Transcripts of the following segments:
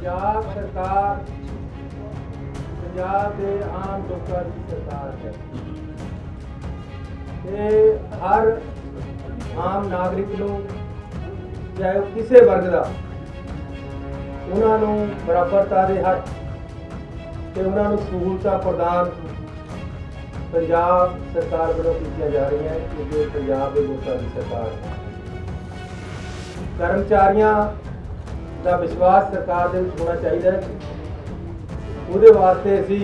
पंजाब सरकार पंजाब के आम लोगों की सरकार है ते हर आम नागरिक नूं चाहे वो किसी वर्ग का उन्होंने बराबरता के हक ते उन्होंने सहूलतां प्रदान पंजाब सरकार वालों की जा रही हैं क्योंकि पंजाब के लोगों की सरकार है। कर्मचारियों का विश्वास सरकार दे विच होना चाहिए। उहदे वास्ते असी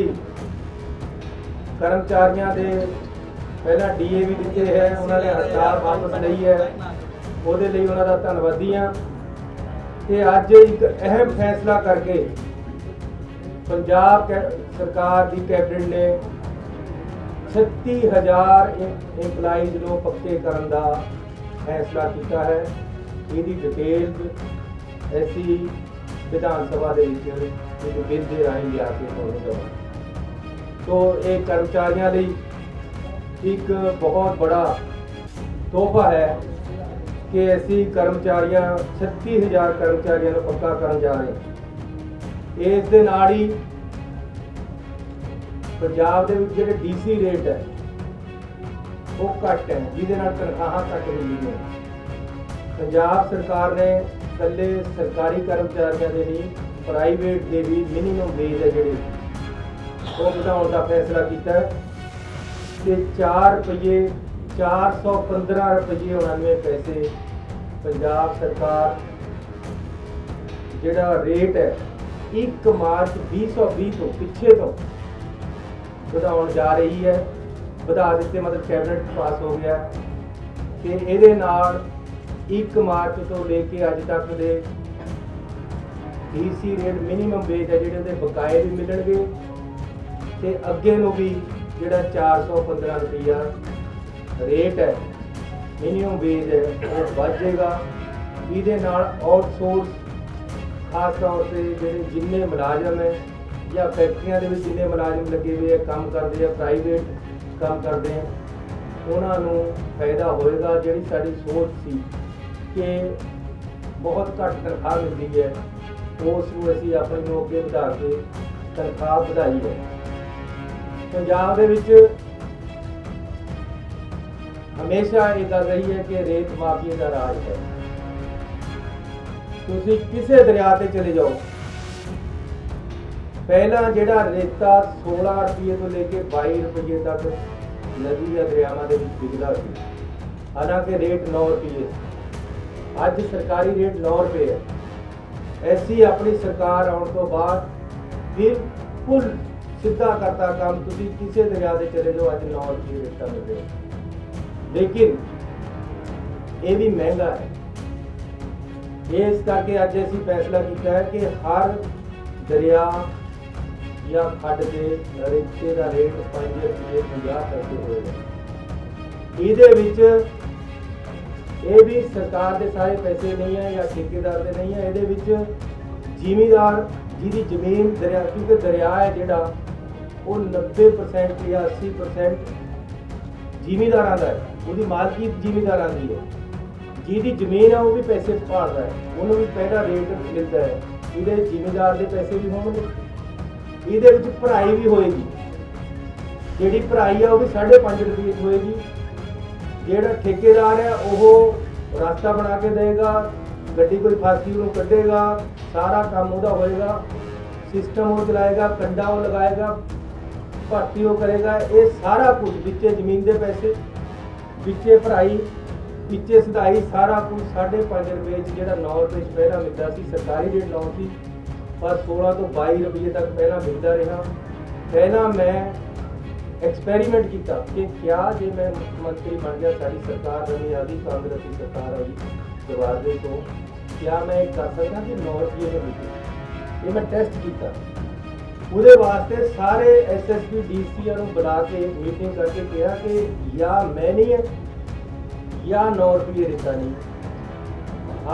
कर्मचारियों के पहला DA भी दिते है, उन्होंने हड़ताल वापस लई है, उहदे लई उन्हां दा धन्नवादी हाँ। ते अज एक अहम फैसला करके पंजाब सरकार की कैबिनेट ने 36,000 इंपलाइज को पक्के करने का फैसला किया है। इसकी डिटेल ऐसी विधान सभा के एक बिल के राही लिया के होने तो ये कर्मचारियों लिए एक बहुत बड़ा तोहफा है कि ऐसी कर्मचारियां 36,000 कर्मचारियों को पक्का करने जा रहे हैं। इस दे नाल ही पंजाब के जो DC रेट है वो घट है, जिसदे नाल तनख्वाहां घट मिली हैं। पंजाब सरकार ने कल्ले सरकारी कर्मचारियों के लिए प्राइवेट के भी मिनीमम वेज है जोड़े वो बढ़ाने का फैसला किया कि 415 रुपये 99 पैसे पंजाब सरकार जोड़ा रेट है 1 मार्च 2020 तो पिछे तो बढ़ाने जा रही है। बढ़ा दिते मतलब कैबिनेट पास हो गया कि ये 1 मार्च तो लेके अज तक दे DC रेट मिनीमम वेज है जोड़े बकाए भी मिलणगे ते अगे नूं भी जोड़ा 415 रुपया रेट है मिनीमम वेज है वो बढ़ जाएगा। ये आउटसोर्स खास तौर पर जो जिन्ने मुलाजम है या फैक्ट्रियां दे विच जिन्ने मुलाजम लगे हुए काम करते हैं प्राइवेट काम करते हैं उन्होंने फायदा होएगा। जिहड़ी साडी सोच सी कि बहुत घट तनख्वाह मिलती है उसनूं असीं अपने लोग के बढ़ा के तनख्वाह बढ़ाई है। पंजाब दे विच हमेशा ये गल रही है कि रेत माफिया का राज है। तुसीं किसी दरिया ते चले जाओ पहला जिहड़ा रेता 16 रुपये तो लेके 22 रुपये तक नदी या दरियावां दे विच बिकदा सी, हालांकि रेट 9 रुपये अज सरकारी रेट 9 रुपये है। ऐसी अपनी सरकार आने तो बाद बिल्कुल सीधा करता काम तुसीं किसी दरिया से चले जाओ अज 9 रुपये रेटा मिल रहे हो। लेकिन ये भी महंगा है। इस करके अज असीं फैसला किया है कि हर दरिया या खड्ड के रेते का रेट 5 रुपये 50 पैसे होएगा। ये ये भी सरकार के सारे पैसे नहीं है या ठेकेदार के नहीं है। ये जिमीदार जिहदी जमीन दरिया क्योंकि दरिया है जिहड़ा वो 90% या 80% जिमीदारां दा है, उसकी मालकी जिमीदारां दी है। जिहदी जमीन है वो भी पैसे भालदा है, उन्होंने भी पहला रेट मिलता है। ये जिमीदार के पैसे भी होंगे, ये भराई भी होएगी। जिहड़ी भराई है वो भी 5.5 रुपये होएगी। जिहड़ा ठेकेदार है वो रास्ता बना के देगा, गड्डी कोई फांसी उन्होंने कढ़ेगा, सारा काम वह होएगा, सिस्टम वो चलाएगा, कंडा वो लगाएगा, भर्ती वो करेगा। ये सारा कुछ बिच्चे जमीन के पैसे बिच्चे भराई पिछे सदाई सारा कुछ 5.5 रुपये जो 9 रुपये पहला मिलता सी। सरकारी रेट 9 थी पर 16 तो 22 रुपये तक पहला मिलता रहा। पहला मैं एक्सपेरीमेंट किया कि क्या जे मैं मुख्यमंत्री बन गया, सारी सरकार बनी आदि कांग्रेसी सरकार आई दरवाजे को, क्या मैं कर सकता कि 9 रुपये में मिले। ये मैं टेस्ट किया। उसदे वास्ते सारे SSP DC बुला के मीटिंग करके कहा कि या मैं नहीं है या 9 रुपये रेता नहीं।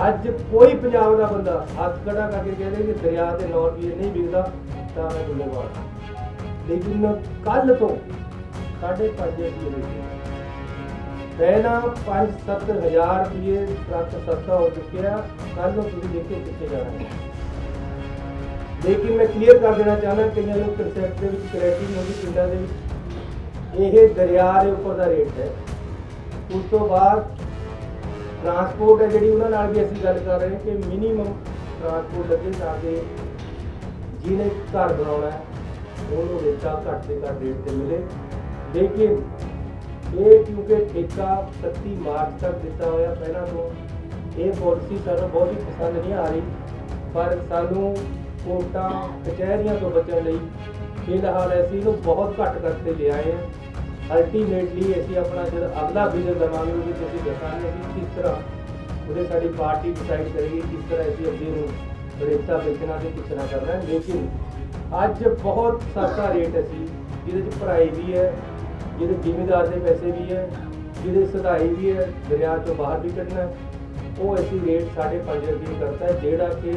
अज कोई पंजाब का बंदा हाथ खड़ा करके कह रहे कि दरिया से 9 रुपये नहीं बिकता तो मैं जिम्मेवार। लेकिन कल तो 5.5 रुपये पहला 5-7 हज़ार रुपये ट्रक सस्ता हो चुके हैं। कल तुम देखो कितने जाना है। लेकिन मैं क्लीयर कर देना चाहना कई लोग कंसैप्ट के क्लैरिटी नहीं होती पिंडों के ये दरिया के उपर का रेट है। उस तो बाद ट्रांसपोर्ट है जी उन्होंने भी असी गल कर रहे हैं कि मिनीमम ट्रांसपोर्ट लगे ताकि जिन्हें घर बनाना है उन्होंने रेटा घट से घट रेट से मिले। लेकिन ये क्योंकि ठेका 31 मार्च तक दिता हुआ पहला तो ये पॉलिसी सानू बहुत ही पसंद नहीं आ रही, पर सानू कोर्टां कचहरियां तो बचने लई फिलहाल असीं इहनूं बहुत घट करते ले आए हैं। अल्टीमेटली असीं अपना जो अगला विजन लवांगे उसदे असीं दसांगे कि किस तरह ਉਹਦੇ साड़ी पार्टी डिसाइड करेगी किस तरह असीं अगे नूं रेता बेचना ते कितना करना है। लेकिन अज बहुत सस्ता रेट असीं जिहदे भराई भी है, जिहदे जिमीदार के पैसे भी है, जिहदे सदाई भी है, दरिया चों बाहर भी कढ़ना वो असीं रेट 5.5 रुपये करता है, जिहड़ा कि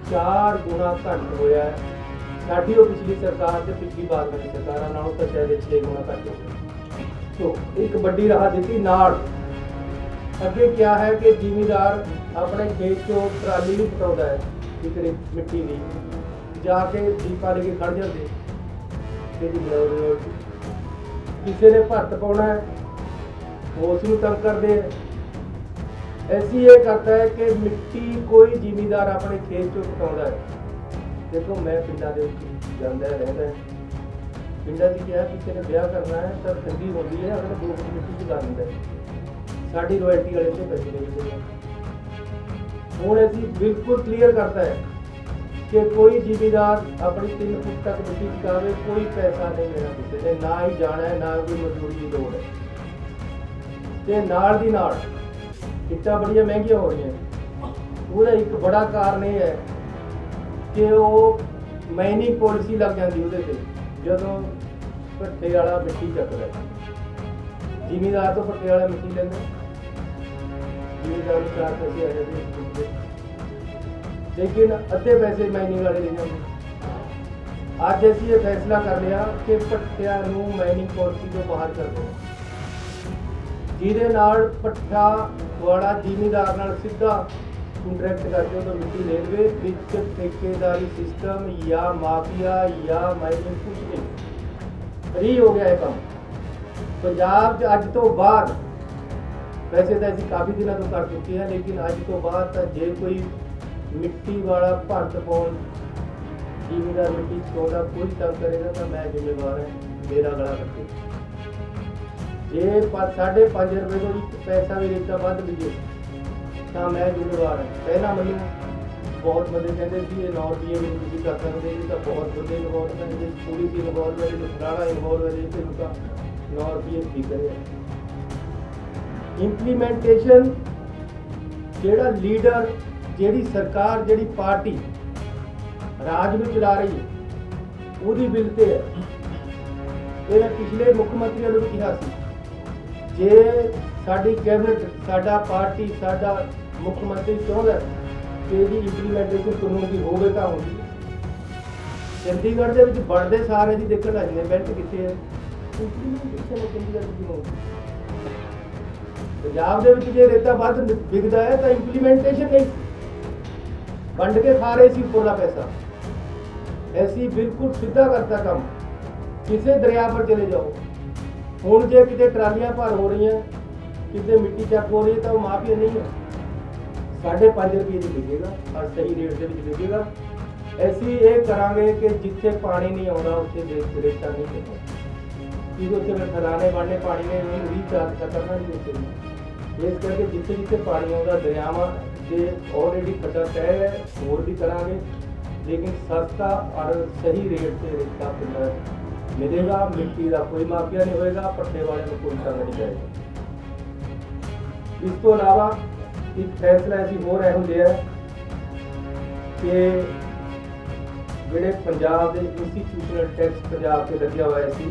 4 गुना घट होया है। साडी वो पिछली सरकार से पिछली बार वाली सरकारां नालों तो शायद 6 गुना घट हो गया। तो एक बड़ी राह दी नाड़ अगे क्या है कि जिमीदार अपने खेत चो ट्राली भी पटाता है एक मिट्टी की जाके दीपा लेके खड़ जाते किसी ने भरत पाना है वो उसनूं तंग करते हैं। ऐसी ये करता है कि मिट्टी कोई जिमीदार अपने खेत चो पटाता है। देखो मैं पिंडा दे जांदा रहंदा है, पिंडा च क्या किसी ने ब्याह करना है तो ठंडी होती है अगर 2 फुट मिट्टी च कर दिंदा है, साड़ी रॉयल्टी वाले से पैसे लेते हैं। हूँ असीं बिल्कुल क्लीयर करता है कि कोई जिमीदार अपनी 3 फुट तक मिट्टी चुकावे, कोई पैसा नहीं लेना किसी ने, ना ही जाना है ना कोई मजदूरी की लोड़ है। ते नाल दी नाल इट्टां बड़ियां महंगियां हो रही हैं। ਉਹਦਾ एक बड़ा कारण यह है कि वो माइनिंग पॉलिसी लग जाती ਉਹਦੇ ਤੇ ਜਦੋਂ ਭੱਠੇ वाला मिट्टी चकदा जिमीदार तो भट्टे वाला मिट्टी लेंगे, जिमीदार 4 पैसे आ जाते, लेकिन अद्धे पैसे माइनिंग वाले ले जाते। अज असीं ये फैसला कर लिया कि भट्टियां नूं माइनिंग पॉलिसी तो बाहर कर दो, जिहदे नाल भट्ठा वाला जिमीदार नाल सीधा कंट्रैक्ट करके तो मिट्टी ले लवे, विच ठेकेदारी सिस्टम या माफिया या माइनिंग कुछ नहीं, फ्री हो गया है काम। पंजाब अज तो बाद वैसे तो असीं काफ़ी दिनों तो कर चुके हैं, लेकिन अज तो बाद तो जे कोई मिट्टी वाला भरत पाउण जिमीदार मिट्टी चुकाउंदा कोई तंग करेगा तो मैं जिम्मेवार है, मेरा गला कट्टे। जे 5.5 रुपये तो एक पैसा भी रेता वध मिले तो मैं जिम्मेवार है। पहला मैनू बहुत बंदे कहते सी 9 रुपये भी तुसीं कर सकते जी, तो बहुत बंदे इन्वॉल्व है, पुलिस इन्वॉल्व है, फलाना इन्वॉल्व है, 9 रुपये ठीक है। इंप्लीमेंटेशन जेड़ा लीडर जेड़ी सरकार जेड़ी पार्टी राज में चला रही है वही बिल से है। ये पिछले मुख्यमंत्री ने भी कहा सी जे साडी कैबिनेट साडा पार्टी साडा मुख्यमंत्री चाहता कि जी इंप्लीमेंटेशन कानून की होवे तां होगी। चंडीगढ़ के विच बढ़दे सारे जी देखण लग जांदे बेल्ट कित्थे है, इंप्लीमेंटेशन है चंडीगढ़ की होगी। पंजाब दे विच जे रेता वध विकदा है तो इंप्लीमेंटेशन नहीं, वंड के खा रहे सी उपरला पैसा। ऐसी बिल्कुल सीधा करता काम, किसी दरिया पर चले जाओ हुण जे किते ट्रालियां भर हो रही हैं, किते मिट्टी चक हो रही है तो माफिया नहीं है, 5.5 रुपये की बिकेगा और सही रेट के बिकेगा। ऐसी ये करांगे कि जिथे पानी नहीं आता उत्थे रेता नहीं देना, क्योंकि उत्थे फिर खजाने बनने पानी ने रीचार्ज करना नहीं देते। इस करके जिथे जिथे पानी आता दरियावां से ऑलरेडी खड्डा तय है, होर भी करांगे, लेकिन सस्ता और सही रेट से रेता मिलेगा। मिट्टी का कोई माफिया नहीं होएगा, पट्टे वाले को कोई तंग नहीं करेगा। इस तो अलावा एक फैसला ऐसी हो रहा है कि ਜਿਹੜੇ पंजाब के इंस्टीट्यूशनल टैक्स पंजाब से लग्या हुआ सी,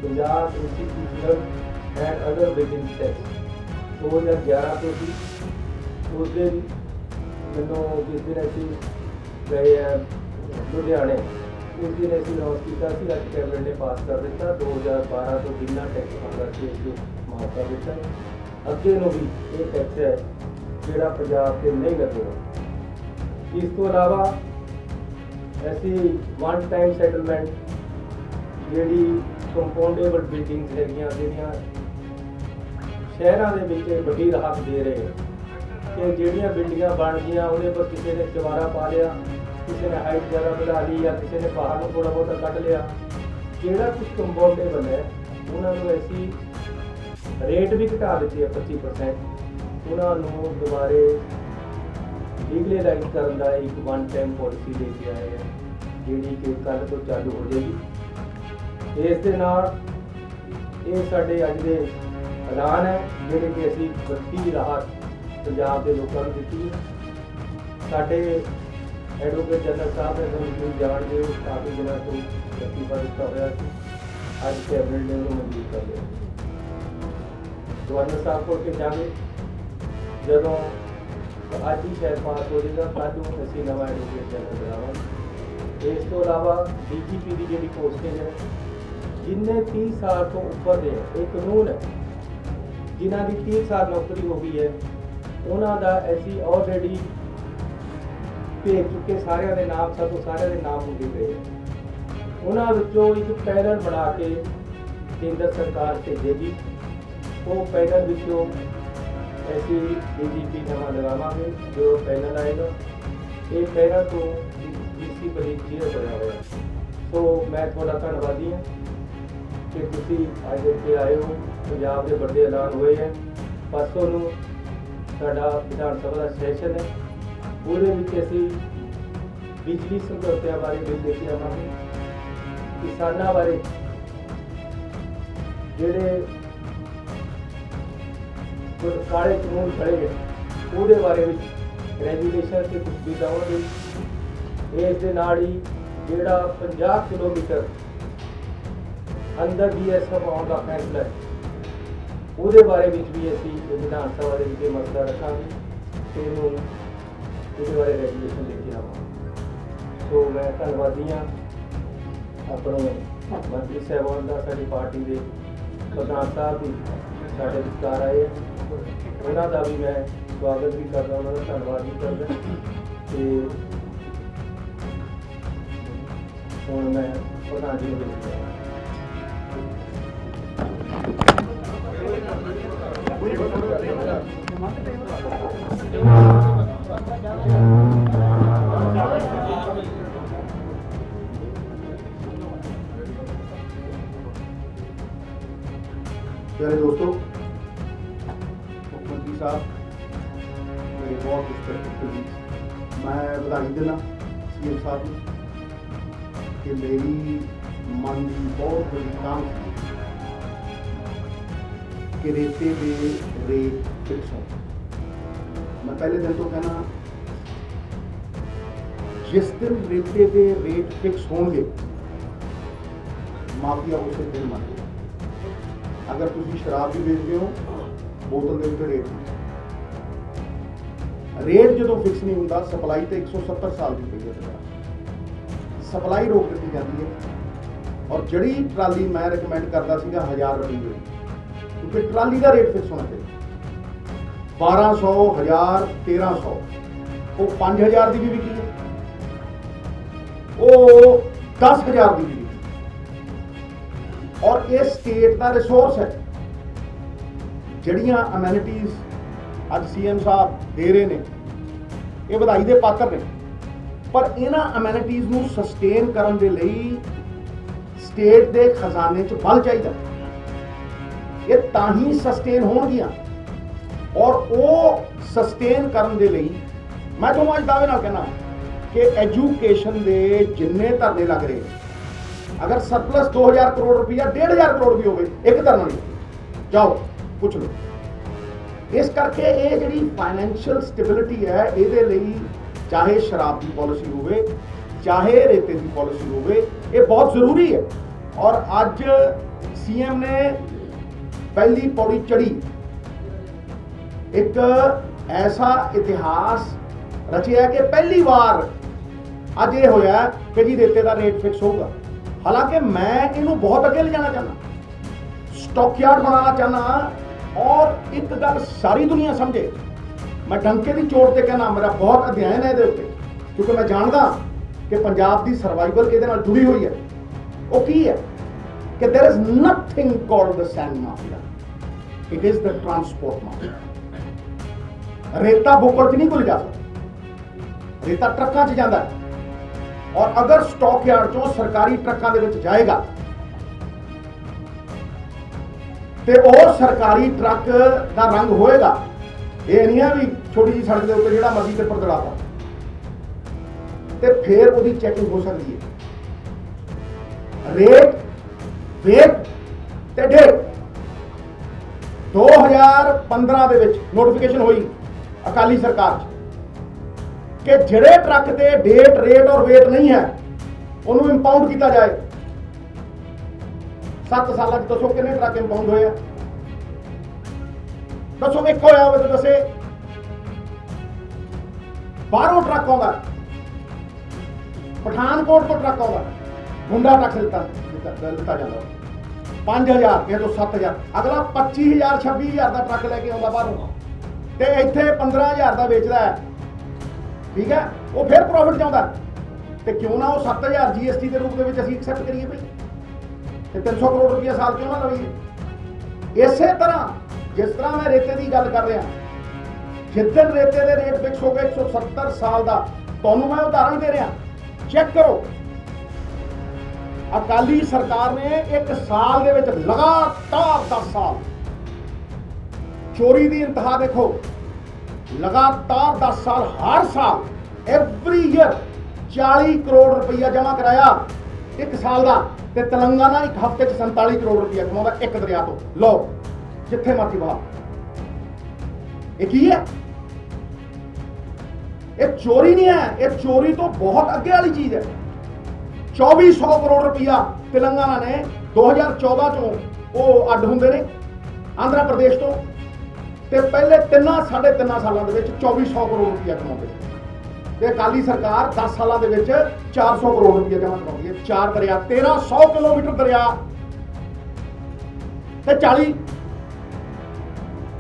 Punjab institutional and other building tax 2011 तो सी। उस दिन मैनू जिस दिन असीं गए लुधियाने उस दिन असीं अनाउंस किया सी, अज कैबिनेट ने पास कर दिता 2012 तो जिन्ना टैक्स बनता सी उसको माफ कर दिता। अगे नूं भी ये टैक्स है जिहड़ा पंजाब से नहीं लगेगा। इस तो अलावा ऐसी वन टाइम सैटलमेंट ਜਿਹੜੀ ਕੰਪਾਊਂਡੇਬਲ ਬਿਲਡਿੰਗਸ ਹੈਗੀਆਂ ਜਿਹੜੀਆਂ ਸ਼ਹਿਰਾਂ ਦੇ ਵਿੱਚ ਵੱਡੀ ਰਾਹਤ ਦੇ ਰਹੇ ਕਿ ਜਿਹੜੀਆਂ ਬਿਲਡਿੰਗਾਂ ਬਣ ਗਈਆਂ ਉਹਦੇ ਪਰ ਕਿਸੇ ਨੇ ਚਵਾਰਾ ਪਾ ਲਿਆ, ਕਿਸੇ ਨੇ ਹਾਈਟ ਜ਼ਿਆਦਾ ਵਧਾ ਲਈ ਜਾਂ ਕਿਸੇ ਨੇ ਬਾਹਰ ਨੂੰ ਥੋੜ੍ਹਾ ਬਹੁਤਾ ਕੱਢ ਲਿਆ। ਜਿਹੜਾ ਕੁਝ ਕੰਪਾਊਂਡੇਬਲ ਹੈ ਉਹਨਾਂ ਨੂੰ ਅਸੀਂ ਰੇਟ ਵੀ ਘਟਾ ਦਿੱਤੀ ਹੈ 25%। ਉਹਨਾਂ ਨੂੰ ਦੁਬਾਰੇ ਲੀਗਲਾਈਜ਼ ਕਰਨ ਦਾ ਇੱਕ ਵਨ ਟਾਈਮ ਪਾਲਿਸੀ ਲੈ ਕੇ ਆਏ ਹੈ ਜਿਹੜੀ ਕਿ ਕੱਲ੍ਹ ਤੋਂ ਚਾਲੂ ਹੋ ਜਾਏਗੀ। ਇਸ ਦੇ ਨਾਲ ਇਹ ਸਾਡੇ ਅੱਜ ਦੇ ਐਲਾਨ ਹੈ ਜਿਹੜੇ ਕਿ ਅਸੀਂ ਵੱਡੀ ਰਾਹਤ ਪੰਜਾਬ ਦੇ ਲੋਕਾਂ ਨੂੰ ਦਿੱਤੀ ਹੈ। ਸਾਡੇ ਐਡਵੋਕੇਟ ਜਨਰਲ ਸਾਹਿਬ ਨੇ ਤੁਹਾਨੂੰ ਜਾਣਦੇ ਹੋ ਕਾਫੀ ਦਿਨਾਂ ਤੋਂ ਇਸਤੀਫਾ ਦਿੱਤਾ ਹੋਇਆ ਸੀ, ਅੱਜ ਕੈਬਨਿਟ ਨੇ ਉਹਨੂੰ ਮਨਜ਼ੂਰ ਕਰ ਲਿਆ। ਗਵਰਨਰ ਸਾਹਿਬ ਕੋਲ ਭੇਜਾਂਗੇ, ਜਦੋਂ ਅੱਜ ਹੀ ਸ਼ਾਇਦ ਪਾਸ ਹੋ ਜਾਏਗਾ, ਕੱਲ੍ਹ ਨੂੰ ਅਸੀਂ ਨਵਾਂ ਐਡਵੋਕੇਟ ਜਨਰਲ ਬਣਾਵਾਂਗੇ। ਇਸ ਤੋਂ ਇਲਾਵਾ DGP ਦੀ ਜਿਹੜੀ ਪੋਸਟਿੰਗ ਹੈ जिन्हें 30 साल तो ऊपर दे एक कानून है जिन्हों की 30 साल नौकरी हो गई है उन्हों का ऐसी ऑलरेडी भेज चुके सारे के नाम, सब सारे के नाम होंगे गए। उन्होंने एक पैनल बना के केंद्र सरकार भेजेगी। वो पैनल विचों ऐसी DGP नवा लगावे जो पैनल आएगा। ये पैनल तो DC बरीक क्लियर होया हुआ। सो मैं थोड़ा धन्यवादी हाँ कि तुसी अज इत्थे आए हो। पंजाब के बड़े ऐलान हुए हैं। परसों नूं साडा विधान सभा का सैशन है, ਉਹਦੇ ਵਿੱਚ ਅਸੀਂ बिजली समझौतिਆਂ बारे बिल ले के आवांगे। किसानां बारे ਜਿਹੜੇ ਕਾਲੇ ਕਾਨੂੰਨ ਖੜੇ ਗਏ ਉਹਦੇ ਬਾਰੇ ਵਿੱਚ ਰੈਗੂਲੇਸ਼ਨ ਤੇ ਕੁਝ ਵੀ ਲਾਉਣਗੇ। ਇਸ ਦੇ ਨਾਲ ਹੀ ਜਿਹੜਾ 50 ਕਿਲੋਮੀਟਰ ਅੰਦਰ BSF ਆਉਣ ਦਾ ਫੈਸਲਾ ਹੈ ਉਹਦੇ ਬਾਰੇ ਵਿੱਚ ਵੀ ਅਸੀਂ ਵਿਧਾਨ ਸਭਾ ਦੇ ਵਿੱਚ ਮਸਲਾ ਰੱਖਾਂਗੇ ਤੇ ਇਹਨੂੰ ਇਹਦੇ ਬਾਰੇ ਰੈਗੂਲੇਸ਼ਨ ਲੈ ਕੇ ਆਵਾਂਗੇ। ਸੋ ਮੈਂ ਧੰਨਵਾਦੀ ਹਾਂ ਆਪਣੇ ਮੰਤਰੀ ਸਾਹਿਬਾਨ ਦਾ, ਸਾਡੀ ਪਾਰਟੀ ਦੇ ਪ੍ਰਧਾਨ ਸਾਹਿਬ ਵੀ ਸਾਡੇ ਵਿਚਕਾਰ ਆਏ, ਉਹਨਾਂ ਦਾ ਵੀ ਮੈਂ ਸਵਾਗਤ ਵੀ ਕਰਦਾ, ਉਹਨਾਂ ਦਾ ਧੰਨਵਾਦ ਵੀ ਕਰਦਾ। ਤੇ ਹੁਣ ਮੈਂ ਪ੍ਰਧਾਨ ਜੀ ਨੂੰ ਬੇਨਤੀ प्यारे दोस्तों, मुख्यमंत्री साहब, मेरे बहुत रिस्पेक्टेड कलीग्स, मैं बधाई देना CM साहब को कि मेरी मन की बहुत बड़ी काम कि रेते के रेट फिक्स हो। मैं पहले दिन तो कहना जिस दिन रेते के रेट फिक्स होंगे माफिया उसे दिन मान। अगर तुम शराब भी बेचते हो बोतल के उत्ते रेट जो फिक्स नहीं होता, सप्लाई तो 170 साल की पई है, सप्लाई रोक दी जाती है। और जड़ी ट्राली मैं रिकमेंड करता सीगा 1000 रुपये, क्योंकि ट्राली का रेट फिक्स होना चाहिए। 1200, 1000, 1300, वो 5000 की भी बिकी है, वो 10,000 की भी। और ये स्टेट का रिसोर्स है। जड़ियां अमैनिटीज अज CM साहब दे रहे हैं, ये बधाई के पात्र ने, पर इन्हां अमैनिटीज नूं सस्टेन करन दे लई स्टेट के खजाने च बल चाहिए। ये तां ही सस्टेन होणगियां, और वो सस्टेन करन दे लई मैं तुहानूं अज दावे नाल कहना कि एजुकेशन के जिन्ने धरने लग रहे हैं, अगर सरप्लस 2000 करोड़ रुपया 1500 करोड़ भी होवे, एक धरना नहीं, जाओ पुछ लो। इस करके ये जिहड़ी फाइनैंशियल स्टेबिलिटी है, इहदे लई चाहे शराब की पॉलिसी होवे, चाहे रेते की पॉलिसी होवे, ये बहुत जरूरी है। और अज CM ने पहली पौड़ी चढ़ी, एक ऐसा इतिहास रचिया कि पहली बार अज ये होया कि जी रेते का रेट फिक्स होगा। हालांकि मैं इनू बहुत अगे ले जाना चाहना, स्टॉकयार्ड बनाना चाहना। और एक गल सारी दुनिया समझे, मैं डंके की चोट से कहना, मेरा बहुत अध्ययन है ये, क्योंकि मैं जानता ਕਿ ਪੰਜਾਬ ਦੀ ਸਰਵਾਈਵਲ ਇਹਦੇ ਨਾਲ ਜੁੜੀ ਹੋਈ ਹੈ, ਉਹ ਕੀ ਹੈ ਕਿ there is nothing called the sand mafia, it is the transport mafia। ਰੇਤਾ ਬੁੱਕਰ 'ਚ ਨਹੀਂ ਕੋਈ ਜਾ ਸਕਦਾ, ਰੇਤਾ ਟਰੱਕਾਂ 'ਚ ਜਾਂਦਾ ਹੈ, ਔਰ ਅਗਰ ਸਟਾਕ ਯਾਰਡ 'ਚੋਂ ਸਰਕਾਰੀ ਟਰੱਕਾਂ ਦੇ ਵਿੱਚ ਜਾਏਗਾ ਤੇ ਉਹ ਸਰਕਾਰੀ ਟਰੱਕ ਦਾ ਰੰਗ ਹੋਏਗਾ, ਇਹ ਨਹੀਂ ਹੈ ਵੀ ਛੋਟੀ ਜਿਹੀ ਸੜਕ ਦੇ ਉੱਤੇ ਜਿਹੜਾ ਮਰਜ਼ੀ ਟਿੱਪਰ ਦੜਾਤਾ, ਤੇ ਫਿਰ ਉਹਦੀ ਚੈਕਿੰਗ ਹੋ ਸਕਦੀ ਹੈ। ਰੇਟ, ਵੇਟ ਤੇ ਡੇਟ 2015 ਦੇ ਵਿੱਚ ਨੋਟੀਫਿਕੇਸ਼ਨ ਹੋਈ ਅਕਾਲੀ ਸਰਕਾਰ 'ਚ ਕਿ ਜਿਹੜੇ ਟਰੱਕ ਤੇ ਡੇਟ, ਰੇਟ ਔਰ ਵੇਟ ਨਹੀਂ ਹੈ ਉਹਨੂੰ ਇੰਪਾਊਂਡ ਕੀਤਾ ਜਾਏ। 7 ਸਾਲਾਂ 'ਚ ਦੱਸੋ ਕਿੰਨੇ ਟਰੱਕ ਇੰਪਾਊਂਡ ਹੋਏ ਆ? ਦੱਸੋ ਇੱਕ ਹੋਇਆ ਹੋਵੇ ਤਾਂ ਦੱਸੇ। ਬਾਹਰੋਂ ਟਰੱਕ ਆਉਂਦਾ, ਪਠਾਨਕੋਟ ਤੋਂ ਟਰੱਕ ਆਉਂਦਾ, ਮੁੰਡਾ ਟਰੱਕ ਦਿੱਤਾ ਜਾਂਦਾ 5000 ਕਿਸੇ ਤੋਂ 7000, ਅਗਲਾ 25000 26000 ਦਾ ਟਰੱਕ ਲੈ ਕੇ ਆਉਂਦਾ ਬਾਹਰੋਂ, ਤੇ ਇੱਥੇ 15000 ਦਾ ਵੇਚਦਾ ਹੈ, ਠੀਕ ਹੈ, ਉਹ ਫਿਰ ਪ੍ਰੋਫਿਟ ਚਾਹੁੰਦਾ, ਤੇ ਕਿਉਂ ਨਾ ਉਹ 7000 GST ਦੇ ਰੂਪ ਦੇ ਵਿੱਚ ਅਸੀਂ ਐਕਸੈਪਟ ਕਰੀਏ ਬਈ, ਤੇ 300 ਕਰੋੜ ਰੁਪਇਆ ਸਾਲ ਕਿਉਂ ਨਾ ਲਵੀਏ। ਇਸੇ ਤਰ੍ਹਾਂ ਜਿਸ ਤਰ੍ਹਾਂ ਮੈਂ ਰੇਤੇ ਦੀ ਗੱਲ ਕਰ ਰਿਹਾ, ਜਿੱਦਣ ਰੇਤੇ ਦੇ ਰੇਟ ਫਿਕਸ ਹੋ ਗਏ 170 ਸਾਲ ਦਾ, ਤੁਹਾਨੂੰ ਮੈਂ ਉਦਾਹਰਣ ਦੇ ਰਿਹਾ, ਚੈੱਕ ਕਰੋ। ਅਕਾਲੀ ਸਰਕਾਰ ਨੇ ਇੱਕ ਸਾਲ ਦੇ ਵਿੱਚ ਲਗਾਤਾਰ 10 ਸਾਲ ਚੋਰੀ ਦੀ ਇੰਤਹਾ ਦੇਖੋ, ਲਗਾਤਾਰ 10 ਸਾਲ ਹਰ ਸਾਲ ਐਵਰੀ ਈਅਰ 40 ਕਰੋੜ ਰੁਪਈਆ ਜਮ੍ਹਾਂ ਕਰਾਇਆ ਇੱਕ ਸਾਲ ਦਾ, ਤੇ ਤੇਲੰਗਾਨਾ ਇੱਕ ਹਫ਼ਤੇ 'ਚ 47 ਕਰੋੜ ਰੁਪਈਆ ਕਮਾਉਂਦਾ ਇੱਕ ਦਰਿਆ ਤੋਂ। ਲਓ ਜਿੱਥੇ ਮਰਜ਼ੀ ਵਹਾ, ਇਹ ਕੀ ਹੈ? ਇਹ ਚੋਰੀ ਨਹੀਂ ਹੈ, ਇਹ ਚੋਰੀ ਤੋਂ ਬਹੁਤ ਅੱਗੇ ਵਾਲੀ ਚੀਜ਼ ਹੈ। 2400 ਕਰੋੜ ਰੁਪਈਆ ਤੇਲੰਗਾਨਾ ਨੇ 2014 ਚੋਂ ਉਹ ਅੱਡ ਹੁੰਦੇ ਨੇ ਆਂਧਰਾ ਪ੍ਰਦੇਸ਼ ਤੋਂ, ਤੇ ਪਹਿਲੇ 3.5 ਸਾਲਾਂ ਦੇ ਵਿੱਚ 2400 ਕਰੋੜ ਰੁਪਈਆ ਕਮਾਉਂਦੇ, ਤੇ ਅਕਾਲੀ ਸਰਕਾਰ 10 ਸਾਲਾਂ ਦੇ ਵਿੱਚ 400 ਕਰੋੜ ਰੁਪਈਆ ਜਮ੍ਹਾਂ ਕਰਾਉਂਦੀ ਹੈ। 4 ਦਰਿਆ, 1300 ਕਿਲੋਮੀਟਰ ਦਰਿਆ ਤੇ 40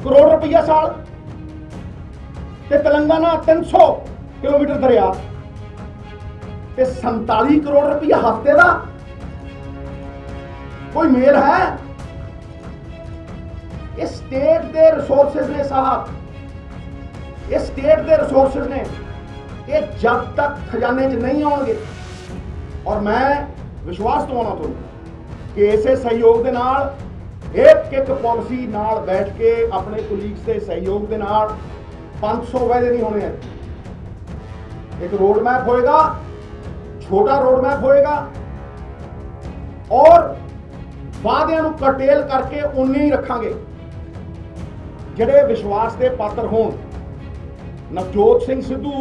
ਕਰੋੜ ਰੁਪਈਆ ਸਾਲ, ਤੇ ਤੇਲੰਗਾਨਾ 300 ਕਿਲੋਮੀਟਰ ਦਰਿਆ ਤੇ 47 ਕਰੋੜ ਰੁਪਈਆ ਹਫ਼ਤੇ ਦਾ। ਕੋਈ ਮੇਲ ਹੈ? ਇਹ ਸਟੇਟ ਦੇ ਰਿਸੋਰਸਿਸ ਨੇ ਸਾਹਿਬ, ਇਹ ਸਟੇਟ ਦੇ ਰਿਸੋਰਸਿਸ ਨੇ, ਇਹ ਜਦ ਤੱਕ ਖਜ਼ਾਨੇ 'ਚ ਨਹੀਂ ਆਉਣਗੇ, ਔਰ ਮੈਂ ਵਿਸ਼ਵਾਸ ਦਵਾਉਣਾ ਤੁਹਾਨੂੰ ਕਿ ਇਸੇ ਸਹਿਯੋਗ ਦੇ ਨਾਲ, ਇੱਕ ਪਾਲਿਸੀ ਨਾਲ ਬੈਠ ਕੇ ਆਪਣੇ ਕੋਲੀਗਸ ਦੇ ਸਹਿਯੋਗ ਦੇ ਨਾਲ 500 ਵਾਅਦੇ ਨਹੀਂ ਹੋਣੇ। ਇੱਕ ਰੋਡ ਮੈਪ ਹੋਏਗਾ, ਛੋਟਾ ਰੋਡ ਮੈਪ ਹੋਏਗਾ, ਔਰ ਵਾਅਦਿਆਂ ਨੂੰ ਕਰਟੇਲ ਕਰਕੇ ਉਨੇ ਹੀ ਰੱਖਾਂਗੇ ਜਿਹੜੇ ਵਿਸ਼ਵਾਸ ਦੇ ਪਾਤਰ ਹੋਣ। ਨਵਜੋਤ ਸਿੰਘ ਸਿੱਧੂ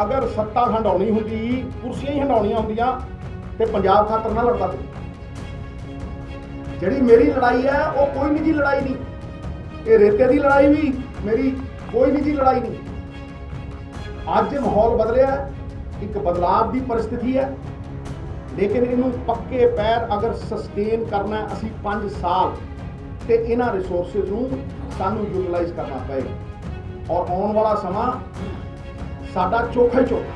ਅਗਰ ਸੱਤਾ ਹੰਡਾਉਣੀ ਹੁੰਦੀ, ਕੁਰਸੀਆਂ ਹੀ ਹੰਡਾਉਣੀਆਂ ਹੁੰਦੀਆਂ, ਤੇ ਪੰਜਾਬ ਖਾਤਰ ਨਾ ਲੜਦਾ। ਜਿਹੜੀ ਮੇਰੀ ਲੜਾਈ ਹੈ ਉਹ ਕੋਈ ਨਿੱਜੀ ਲੜਾਈ ਨਹੀਂ, ਇਹ ਰੇਤੇ ਦੀ ਲੜਾਈ ਵੀ ਮੇਰੀ ਕੋਈ ਨਿੱਜੀ ਲੜਾਈ ਨਹੀਂ। ਅੱਜ ਮਾਹੌਲ ਬਦਲਿਆ, ਇੱਕ ਬਦਲਾਵ ਦੀ ਪਰਿਸਥਿਤੀ ਹੈ, ਲੇਕਿਨ ਇਹਨੂੰ ਪੱਕੇ ਪੈਰ ਅਗਰ ਸਸਟੇਨ ਕਰਨਾ ਅਸੀਂ 5 ਸਾਲ, ਤੇ ਇਹਨਾਂ ਰਿਸੋਰਸਿਸ ਨੂੰ ਸਾਨੂੰ ਯੂਟਿਲਾਈਜ਼ ਕਰਨਾ ਪਏਗਾ, ਔਰ ਆਉਣ ਵਾਲਾ ਸਮਾਂ ਸਾਡਾ ਚੋਖਾ ਹੀ ਚੋਖਾ।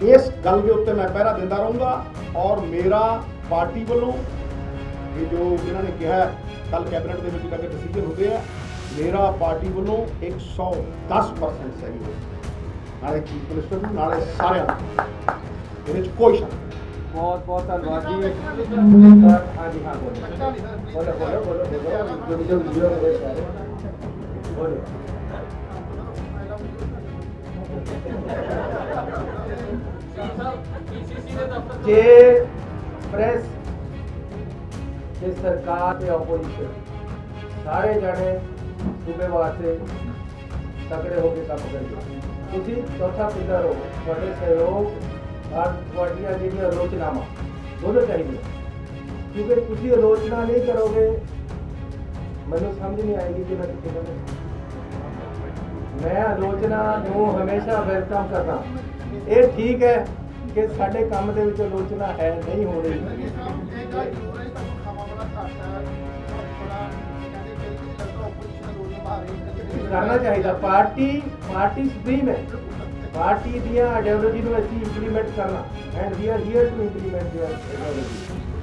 ਇਸ ਗੱਲ ਦੇ ਉੱਤੇ ਮੈਂ ਪਹਿਰਾ ਦਿੰਦਾ ਰਹੂੰਗਾ, ਔਰ ਮੇਰਾ ਪਾਰਟੀ ਵੱਲੋਂ ਇਹ ਜੋ ਇਹਨਾਂ ਨੇ ਕਿਹਾ ਕੱਲ ਕੈਬਨਿਟ ਦੇ ਵਿੱਚ ਜਾ ਕੇ ਡਿਸੀਜਨ ਹੁੰਦੇ ਆ, ਮੇਰਾ ਪਾਰਟੀ ਵੱਲੋਂ 110% ਸਹੀ ਹੋ, ਨਾਲੇ ਚੀਫ ਮਿਨਿਸਟਰ ਨੂੰ, ਨਾਲੇ ਸਾਰਿਆਂ ਨੂੰ, ਇਹਦੇ 'ਚ ਕੋਈ ਸ਼ੱਕ ਨਹੀਂ। बहुत बहुत धन्यवाद जी। हाँ जी, हाँ बोलो बोलो बोलो बोलो बोलो जो वीडियो मेरे सारे बोलो। जे प्रेस, जे सरकार ते ऑपोजिशन सारे जने सूबे वास्ते तगड़े होके काम करिए। तुसी चौथा पिलर हो, थोड़े सहयोग और ਤੁਹਾਡੀਆਂ ਜਿਹੜੀਆਂ ਆਲੋਚਨਾਵਾਂ ਦੋਨੋਂ ਚਾਹੀਦੀਆਂ, ਕਿਉਂਕਿ ਤੁਸੀਂ ਆਲੋਚਨਾ ਨਹੀਂ ਕਰੋਗੇ ਮੈਨੂੰ ਸਮਝ ਨਹੀਂ ਆਏਗੀ ਕਿ ਮੈਂ ਕਿੱਥੇ ਕਰਾਂ। ਮੈਂ ਆਲੋਚਨਾ ਨੂੰ ਹਮੇਸ਼ਾ ਵੈਲਕਮ ਕਰਦਾ। ਇਹ ਠੀਕ ਹੈ ਕਿ ਸਾਡੇ ਕੰਮ ਦੇ ਵਿੱਚ ਆਲੋਚਨਾ ਹੈ, ਨਹੀਂ ਹੋ ਰਹੀ, ਕਰਨਾ ਚਾਹੀਦਾ। ਪਾਰਟੀ ਸੁਪਰੀਮ ਹੈ, ਪਾਰਟੀ ਦੀਆਂ ਆਈਡੀਓਲੋਜੀ ਨੂੰ ਅਸੀਂ ਇੰਪਲੀਮੈਂਟ ਕਰਨਾ and we are here to implement their ideology.